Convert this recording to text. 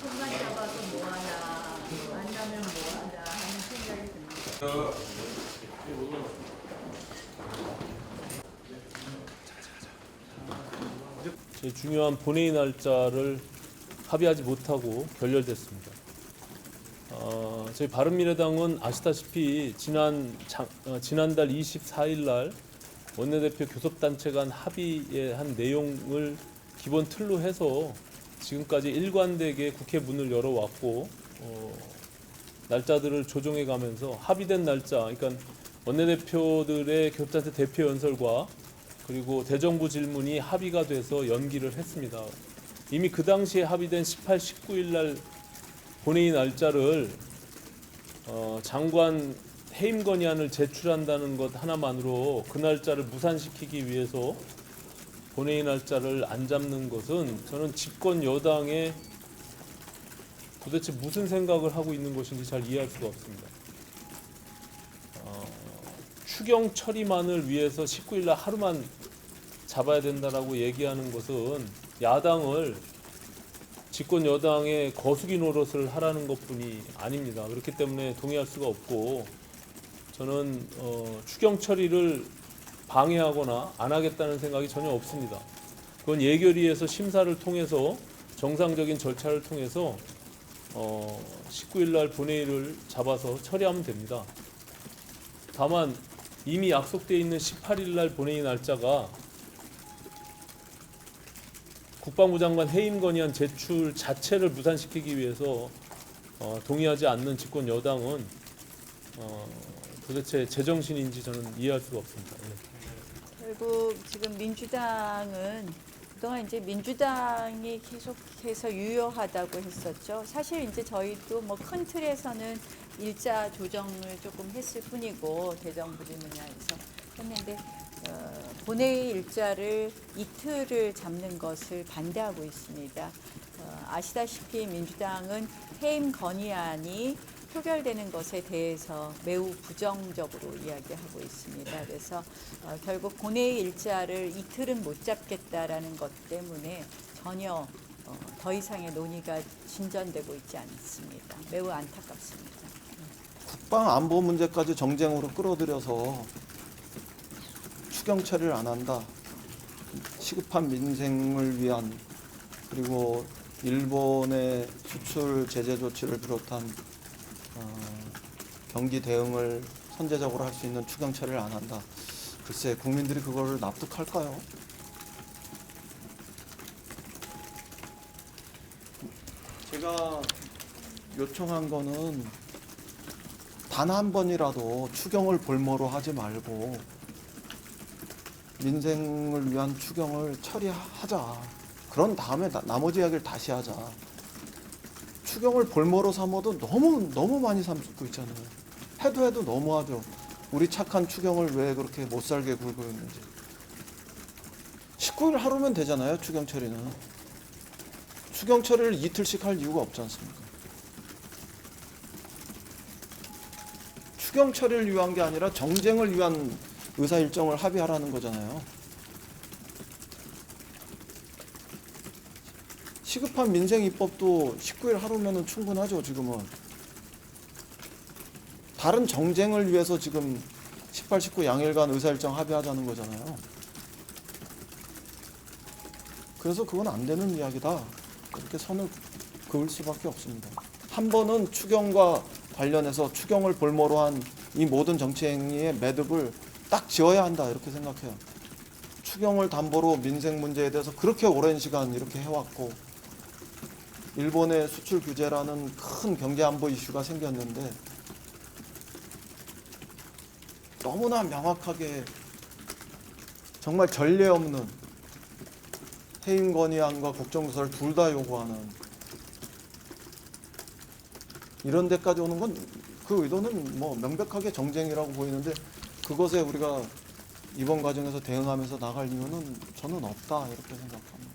손만 잡아도 뭐하나, 만나면 뭐하나 하는 생각이 듭니다. 제일 중요한 본회의 날짜를 합의하지 못하고 결렬됐습니다. 저희 바른미래당은 아시다시피 지난달 24일 날 원내대표 교섭단체 간 합의의 한 내용을 기본 틀로 해서 지금까지 일관되게 국회 문을 열어왔고 날짜들을 조정해 가면서 합의된 날짜, 그러니까 원내대표들의 교섭단체 대표 연설과 그리고 대정부 질문이 합의가 돼서 연기를 했습니다. 이미 그 당시에 합의된 18, 19일 날 본회의 날짜를 장관 해임 건의안을 제출한다는 것 하나만으로 그 날짜를 무산시키기 위해서 본회의 날짜를 안 잡는 것은 저는 집권 여당의 도대체 무슨 생각을 하고 있는 것인지 잘 이해할 수가 없습니다. 추경 처리만을 위해서 19일 날 하루만 잡아야 된다라고 얘기하는 것은 야당을 집권 여당의 거수기 노릇을 하라는 것뿐이 아닙니다. 그렇기 때문에 동의할 수가 없고 저는 추경 처리를 방해하거나 안 하겠다는 생각이 전혀 없습니다. 그건 예결위에서 심사를 통해서 정상적인 절차를 통해서 19일 날 본회의를 잡아서 처리하면 됩니다. 다만 이미 약속되어 있는 18일 날 본회의 날짜가 국방부 장관 해임 건의안 제출 자체를 무산시키기 위해서 동의하지 않는 집권 여당은 도대체 제정신인지 저는 이해할 수가 없습니다. 결국 지금 민주당은 그동안 이제 민주당이 계속해서 유효하다고 했었죠. 사실 이제 저희도 뭐 큰 틀에서는 일자 조정을 조금 했을 뿐이고 대정부 질문안에서 했는데 본회의 일자를 이틀을 잡는 것을 반대하고 있습니다. 아시다시피 민주당은 해임 건의안이 표결되는 것에 대해서 매우 부정적으로 이야기하고 있습니다. 그래서 결국 본회의 일자를 이틀은 못 잡겠다라는 것 때문에 전혀 더 이상의 논의가 진전되고 있지 않습니다. 매우 안타깝습니다. 국방 안보 문제까지 정쟁으로 끌어들여서 추경 처리를 안 한다. 시급한 민생을 위한 그리고 일본의 수출 제재 조치를 비롯한 경기 대응을 선제적으로 할 수 있는 추경 처리를 안 한다. 글쎄 국민들이 그걸 납득할까요? 제가 요청한 거는 단 한 번이라도 추경을 볼모로 하지 말고 민생을 위한 추경을 처리하자. 그런 다음에 나머지 이야기를 다시 하자. 추경을 볼모로 삼아도 너무 많이 삼고 있잖아요. 해도 너무하죠. 우리 착한 추경을 왜 그렇게 못 살게 굴고 있는지. 19일 하루면 되잖아요. 추경 처리는. 추경 처리를 이틀씩 할 이유가 없지 않습니까? 추경 처리를 위한 게 아니라 정쟁을 위한 의사 일정을 합의하라는 거잖아요. 시급한 민생 입법도 19일 하루면은 충분하죠, 지금은. 다른 정쟁을 위해서 지금 18, 19 양일간 의사 일정 합의하자는 거잖아요. 그래서 그건 안 되는 이야기다. 그렇게 선을 그을 수밖에 없습니다. 한 번은 추경과 관련해서 추경을 볼모로 한 이 모든 정치 행위의 매듭을 딱 지어야 한다 이렇게 생각해요. 추경을 담보로 민생 문제에 대해서 그렇게 오랜 시간 이렇게 해왔고 일본의 수출 규제라는 큰 경제 안보 이슈가 생겼는데 너무나 명확하게 정말 전례 없는 해임 건의안과 국정조사를 둘 다 요구하는 이런 데까지 오는 건 그 의도는 뭐 명백하게 정쟁이라고 보이는데 그것에 우리가 이번 과정에서 대응하면서 나갈 이유는 저는 없다 이렇게 생각합니다.